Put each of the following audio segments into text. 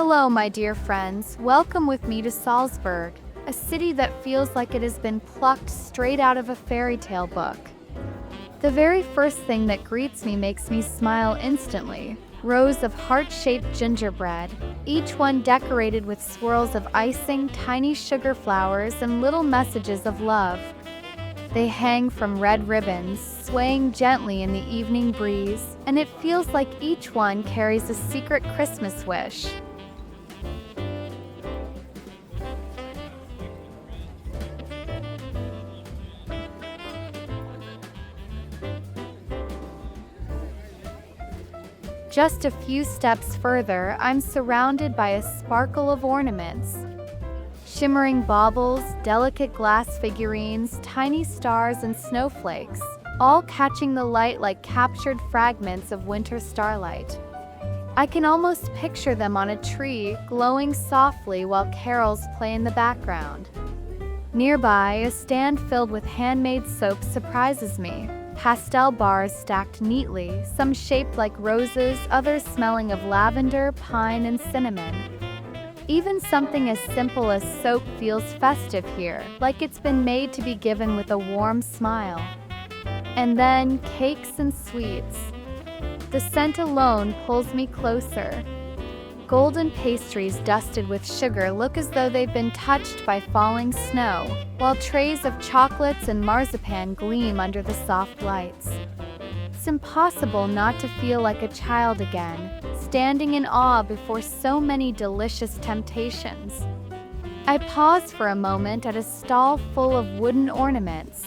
Hello, my dear friends. Welcome with me to Salzburg, a city that feels like it has been plucked straight out of a fairy tale book. The very first thing that greets me makes me smile instantly. Rows of heart-shaped gingerbread, each one decorated with swirls of icing, tiny sugar flowers, and little messages of love. They hang from red ribbons, swaying gently in the evening breeze, and it feels like each one carries a secret Christmas wish. Just a few steps further, I'm surrounded by a sparkle of ornaments. Shimmering baubles, delicate glass figurines, tiny stars, and snowflakes, all catching the light like captured fragments of winter starlight. I can almost picture them on a tree, glowing softly while carols play in the background. Nearby, a stand filled with handmade soap surprises me. Pastel bars stacked neatly, some shaped like roses, others smelling of lavender, pine, and cinnamon. Even something as simple as soap feels festive here, like it's been made to be given with a warm smile. And then cakes and sweets. The scent alone pulls me closer. Golden pastries dusted with sugar look as though they've been touched by falling snow, while trays of chocolates and marzipan gleam under the soft lights. It's impossible not to feel like a child again, standing in awe before so many delicious temptations. I pause for a moment at a stall full of wooden ornaments.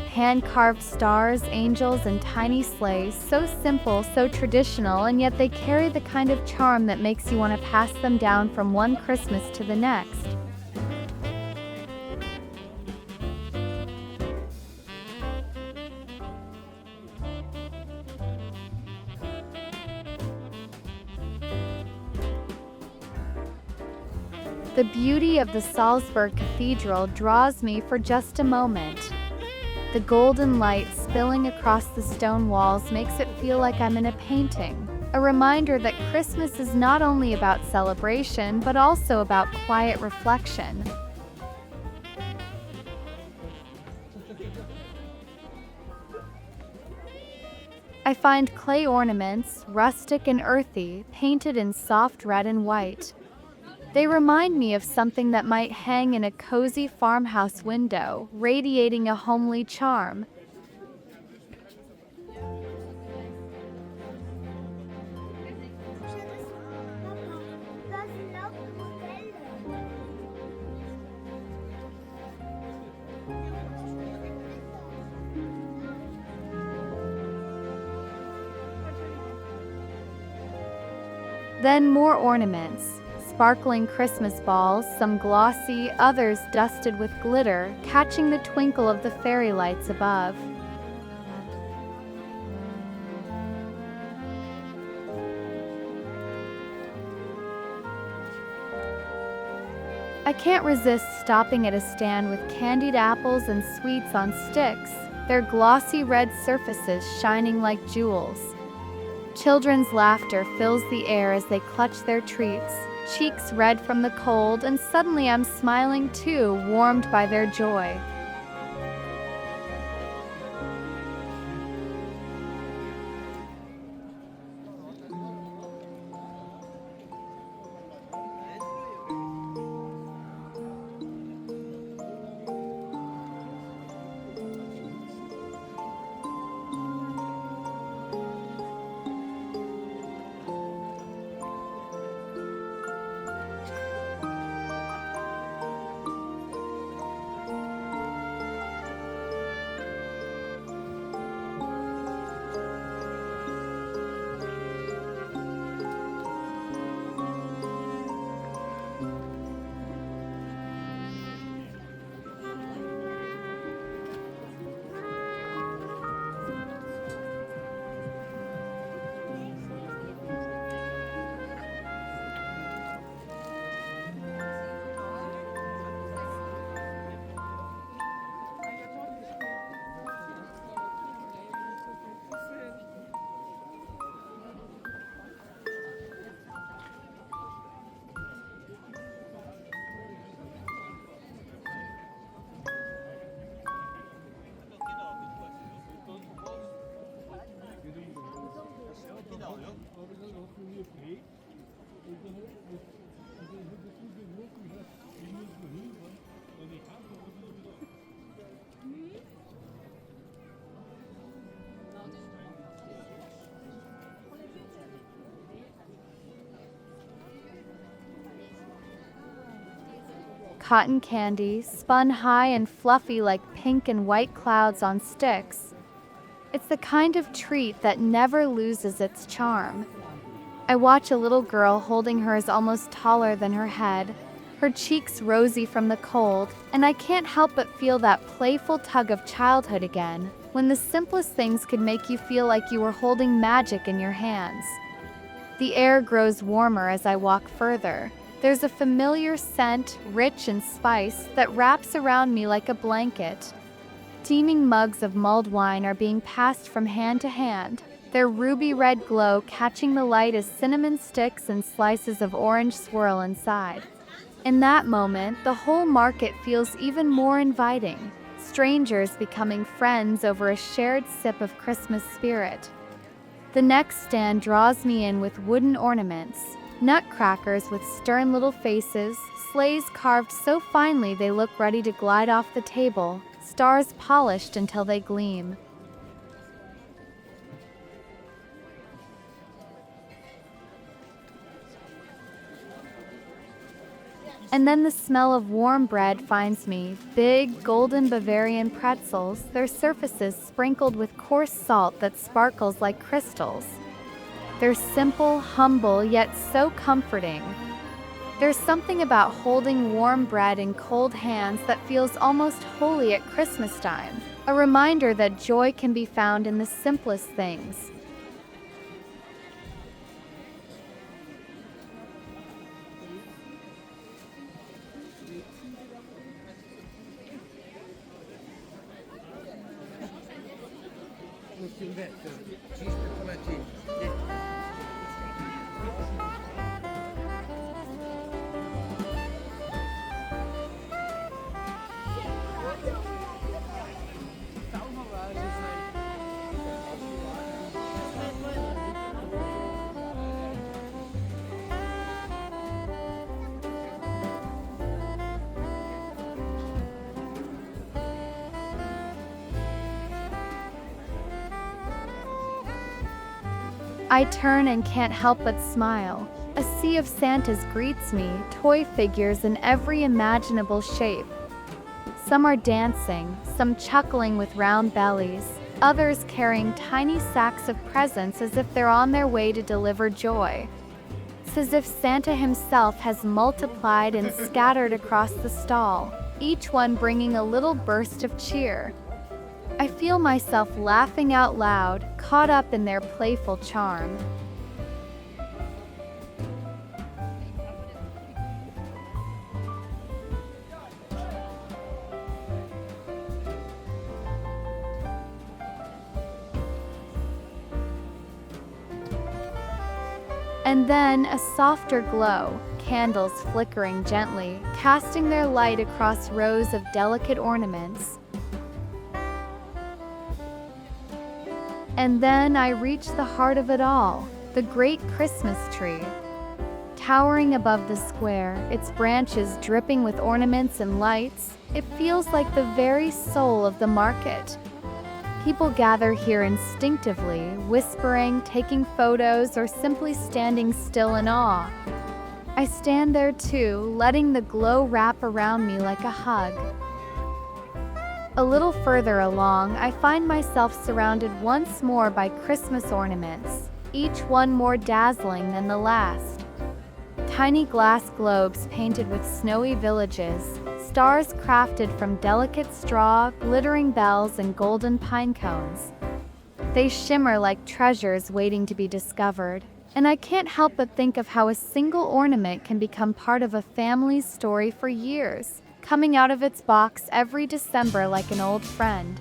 Hand-carved stars, angels, and tiny sleighs, so simple, so traditional, and yet they carry the kind of charm that makes you want to pass them down from one Christmas to the next. The beauty of the Salzburg Cathedral draws me for just a moment. The golden light spilling across the stone walls makes it feel like I'm in a painting, a reminder that Christmas is not only about celebration, but also about quiet reflection. I find clay ornaments, rustic and earthy, painted in soft red and white. They remind me of something that might hang in a cozy farmhouse window, radiating a homely charm. Then more ornaments. Sparkling Christmas balls, some glossy, others dusted with glitter, catching the twinkle of the fairy lights above. I can't resist stopping at a stand with candied apples and sweets on sticks, their glossy red surfaces shining like jewels. Children's laughter fills the air as they clutch their treats, cheeks red from the cold, and suddenly I'm smiling too, warmed by their joy. cotton candy, spun high and fluffy like pink and white clouds on sticks. It's the kind of treat that never loses its charm. I watch a little girl holding hers almost taller than her head, her cheeks rosy from the cold, and I can't help but feel that playful tug of childhood again, when the simplest things could make you feel like you were holding magic in your hands. The air grows warmer as I walk further. There's a familiar scent, rich in spice, that wraps around me like a blanket. Steaming mugs of mulled wine are being passed from hand to hand, their ruby red glow catching the light as cinnamon sticks and slices of orange swirl inside. In that moment, the whole market feels even more inviting, strangers becoming friends over a shared sip of Christmas spirit. The next stand draws me in with wooden ornaments, nutcrackers with stern little faces, sleighs carved so finely they look ready to glide off the table, stars polished until they gleam. And then the smell of warm bread finds me, big, golden Bavarian pretzels, their surfaces sprinkled with coarse salt that sparkles like crystals. They're simple, humble, yet so comforting. There's something about holding warm bread in cold hands that feels almost holy at Christmas time, a reminder that joy can be found in the simplest things. I turn and can't help but smile. A sea of Santas greets me, toy figures in every imaginable shape. Some are dancing, some chuckling with round bellies, others carrying tiny sacks of presents as if they're on their way to deliver joy. It's as if Santa himself has multiplied and scattered across the stall, each one bringing a little burst of cheer. I feel myself laughing out loud, caught up in their playful charm. And then a softer glow, candles flickering gently, casting their light across rows of delicate ornaments. And then I reach the heart of it all, the great Christmas tree. Towering above the square, its branches dripping with ornaments and lights, it feels like the very soul of the market. People gather here instinctively, whispering, taking photos, or simply standing still in awe. I stand there too, letting the glow wrap around me like a hug. A little further along, I find myself surrounded once more by Christmas ornaments, each one more dazzling than the last. Tiny glass globes painted with snowy villages, stars crafted from delicate straw, glittering bells, and golden pine cones. They shimmer like treasures waiting to be discovered, and I can't help but think of how a single ornament can become part of a family's story for years, coming out of its box every December like an old friend.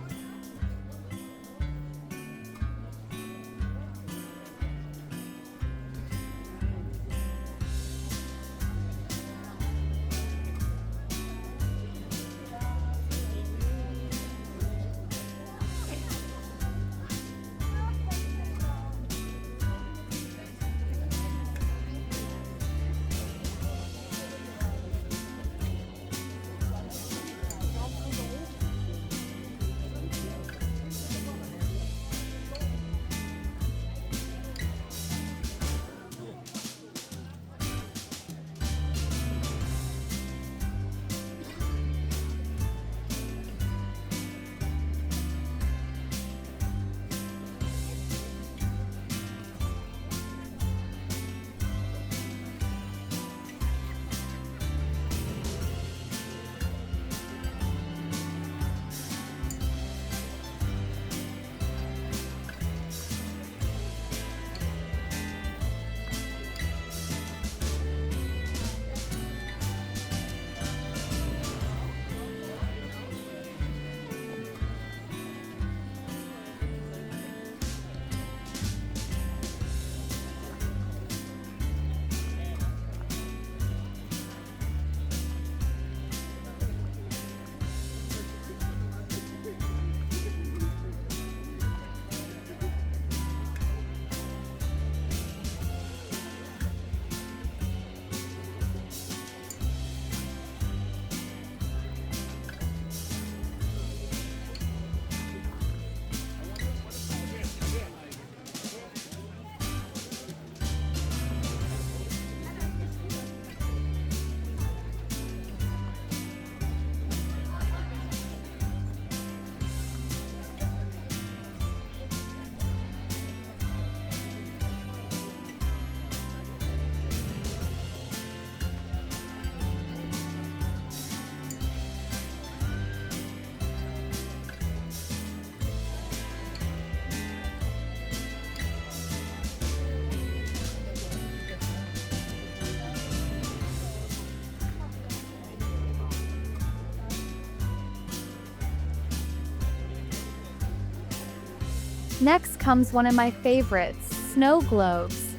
Next comes one of my favorites, snow globes.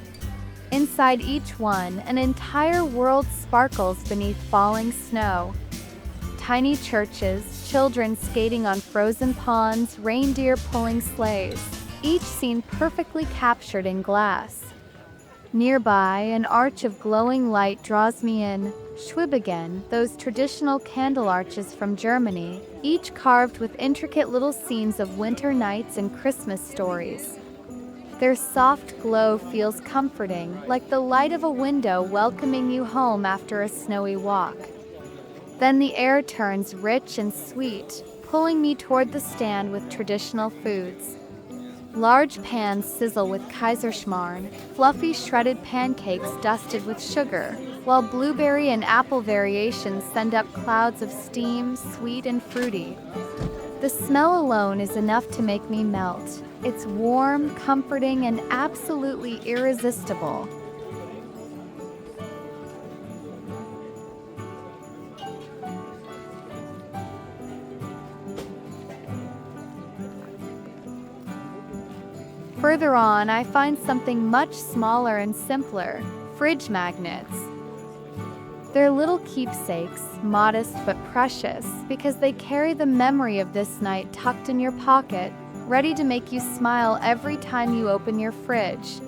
Inside each one, an entire world sparkles beneath falling snow. Tiny churches, children skating on frozen ponds, reindeer pulling sleighs, each scene perfectly captured in glass. Nearby, an arch of glowing light draws me in. Schwibegen, those traditional candle arches from Germany, each carved with intricate little scenes of winter nights and Christmas stories. Their soft glow feels comforting, like the light of a window welcoming you home after a snowy walk. Then the air turns rich and sweet, pulling me toward the stand with traditional foods. Large pans sizzle with Kaiserschmarrn, fluffy shredded pancakes dusted with sugar, while blueberry and apple variations send up clouds of steam, sweet and fruity. The smell alone is enough to make me melt. It's warm, comforting, and absolutely irresistible. Further on, I find something much smaller and simpler, fridge magnets. They're little keepsakes, modest but precious, because they carry the memory of this night tucked in your pocket, ready to make you smile every time you open your fridge.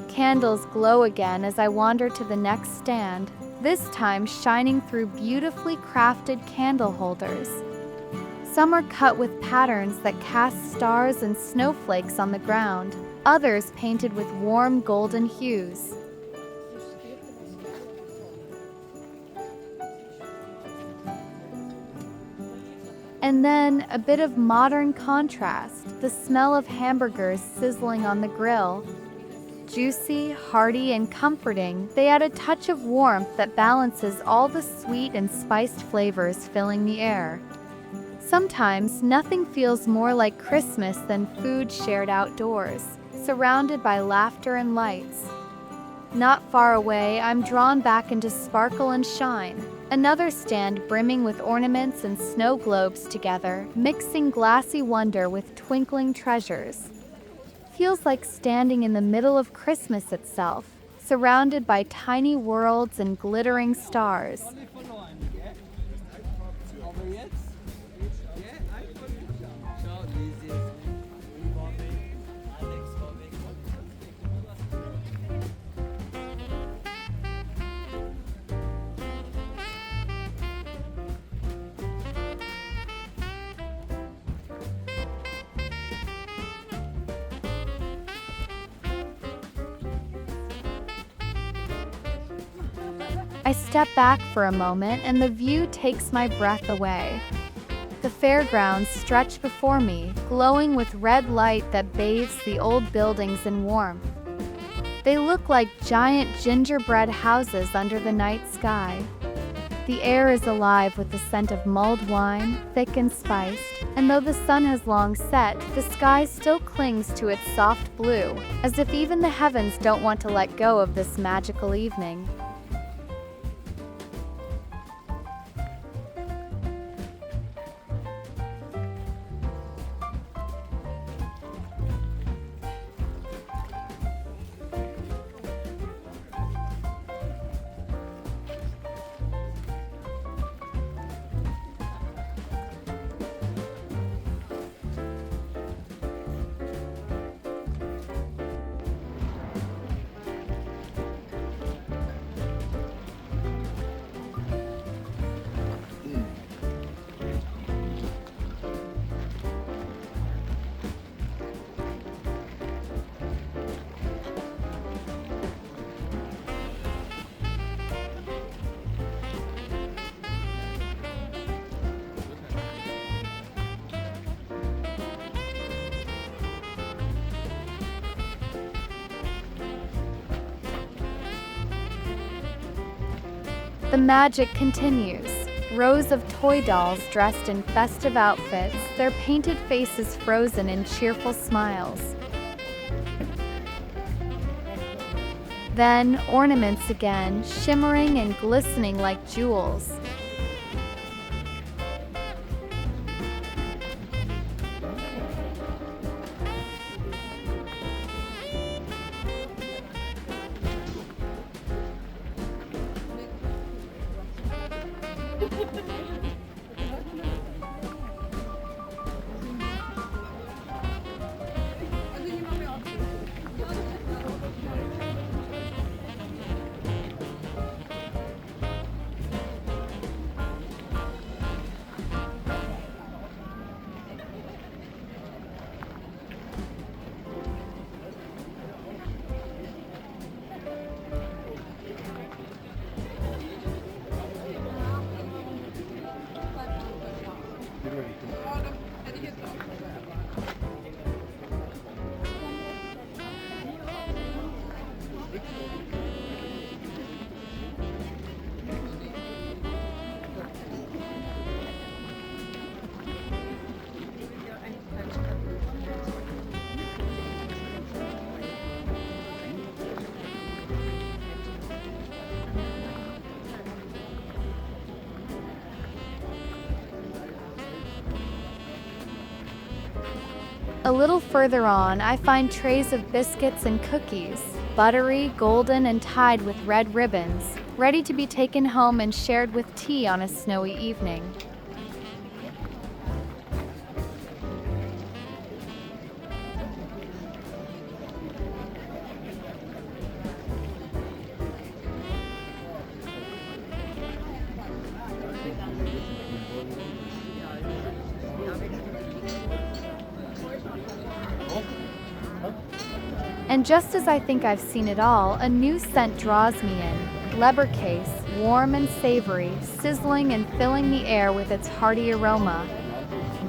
Candles glow again as I wander to the next stand, this time shining through beautifully crafted candle holders. Some are cut with patterns that cast stars and snowflakes on the ground, others painted with warm golden hues. And then a bit of modern contrast, the smell of hamburgers sizzling on the grill. Juicy, hearty, and comforting, they add a touch of warmth that balances all the sweet and spiced flavors filling the air. Sometimes, nothing feels more like Christmas than food shared outdoors, surrounded by laughter and lights. Not far away, I'm drawn back into sparkle and shine, another stand brimming with ornaments and snow globes together, mixing glassy wonder with twinkling treasures. Feels like standing in the middle of Christmas itself, surrounded by tiny worlds and glittering stars. I step back for a moment and the view takes my breath away. The fairgrounds stretch before me, glowing with red light that bathes the old buildings in warmth. They look like giant gingerbread houses under the night sky. The air is alive with the scent of mulled wine, thick and spiced, and though the sun has long set, the sky still clings to its soft blue, as if even the heavens don't want to let go of this magical evening. The magic continues. Rows of toy dolls dressed in festive outfits, their painted faces frozen in cheerful smiles. Then ornaments again, shimmering and glistening like jewels. A little further on, I find trays of biscuits and cookies, buttery, golden, and tied with red ribbons, ready to be taken home and shared with tea on a snowy evening. And just as I think I've seen it all, a new scent draws me in. Leberkäse, warm and savory, sizzling and filling the air with its hearty aroma.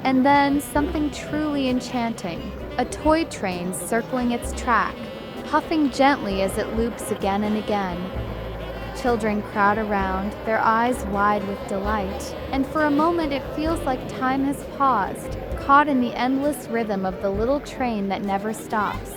And then something truly enchanting, a toy train circling its track, puffing gently as it loops again and again. Children crowd around, their eyes wide with delight, and for a moment it feels like time has paused, caught in the endless rhythm of the little train that never stops.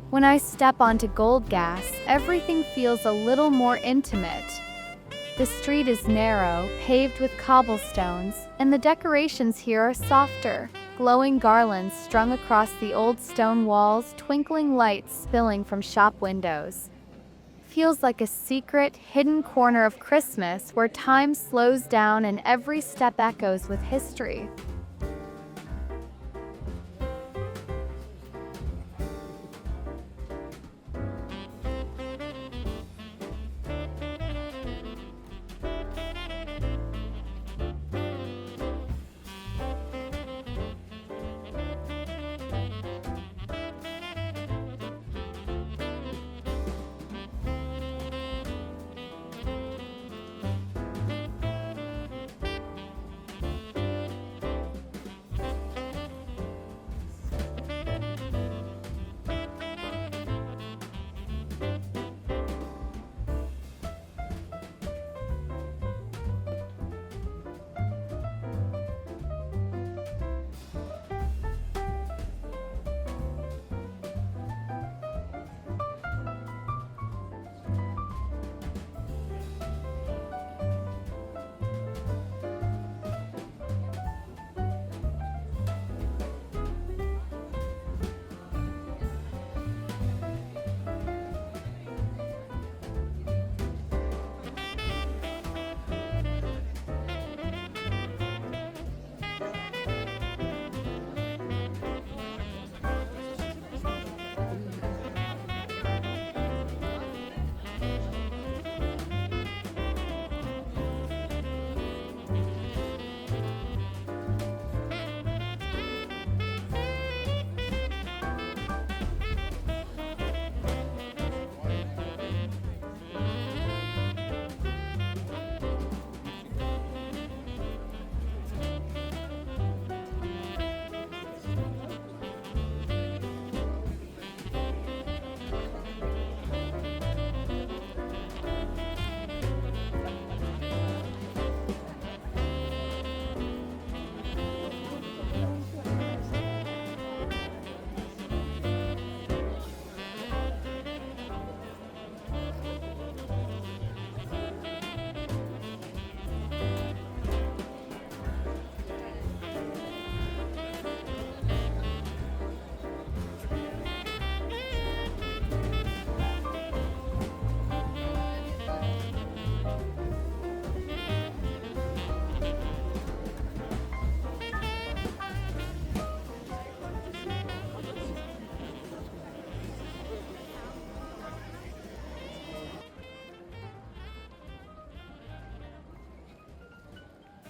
When I step onto Gold Gasse, everything feels a little more intimate. The street is narrow, paved with cobblestones, and the decorations here are softer, glowing garlands strung across the old stone walls, twinkling lights spilling from shop windows. Feels like a secret, hidden corner of Christmas where time slows down and every step echoes with history.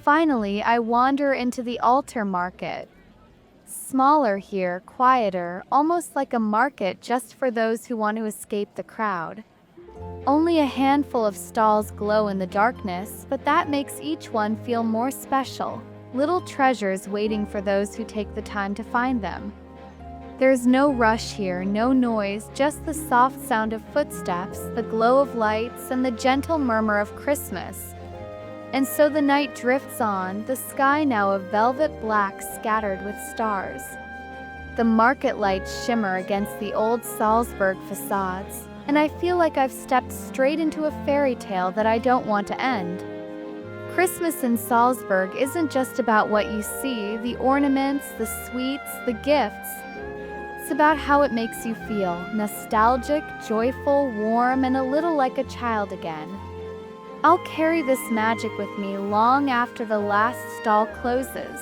Finally, I wander into the altar market. Smaller here, quieter, almost like a market just for those who want to escape the crowd. Only a handful of stalls glow in the darkness, but that makes each one feel more special. Little treasures waiting for those who take the time to find them. There's no rush here, no noise, just the soft sound of footsteps, the glow of lights, and the gentle murmur of Christmas. And so the night drifts on, the sky now a velvet black scattered with stars. The market lights shimmer against the old Salzburg facades, and I feel like I've stepped straight into a fairy tale that I don't want to end. Christmas in Salzburg isn't just about what you see, the ornaments, the sweets, the gifts. It's about how it makes you feel, nostalgic, joyful, warm, and a little like a child again. I'll carry this magic with me long after the last stall closes.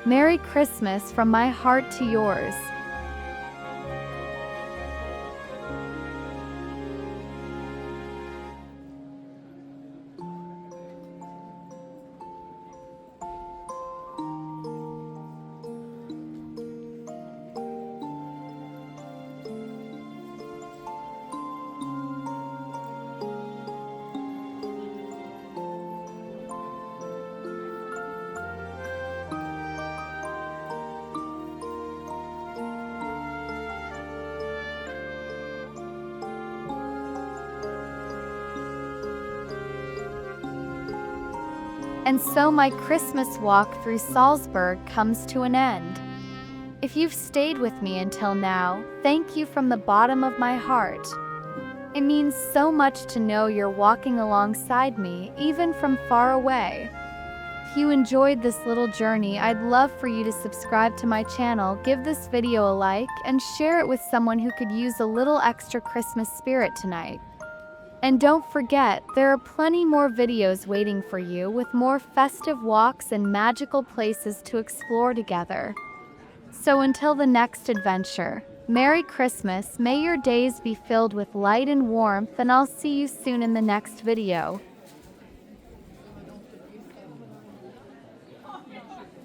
Merry Christmas from my heart to yours. And so my Christmas walk through Salzburg comes to an end. If you've stayed with me until now, thank you from the bottom of my heart. It means so much to know you're walking alongside me, even from far away. you enjoyed this little journey, I'd love for you to subscribe to my channel, give this video a like, and share it with someone who could use a little extra Christmas spirit tonight. And don't forget, there are plenty more videos waiting for you with more festive walks and magical places to explore together. So until the next adventure, Merry Christmas, may your days be filled with light and warmth, and I'll see you soon in the next video.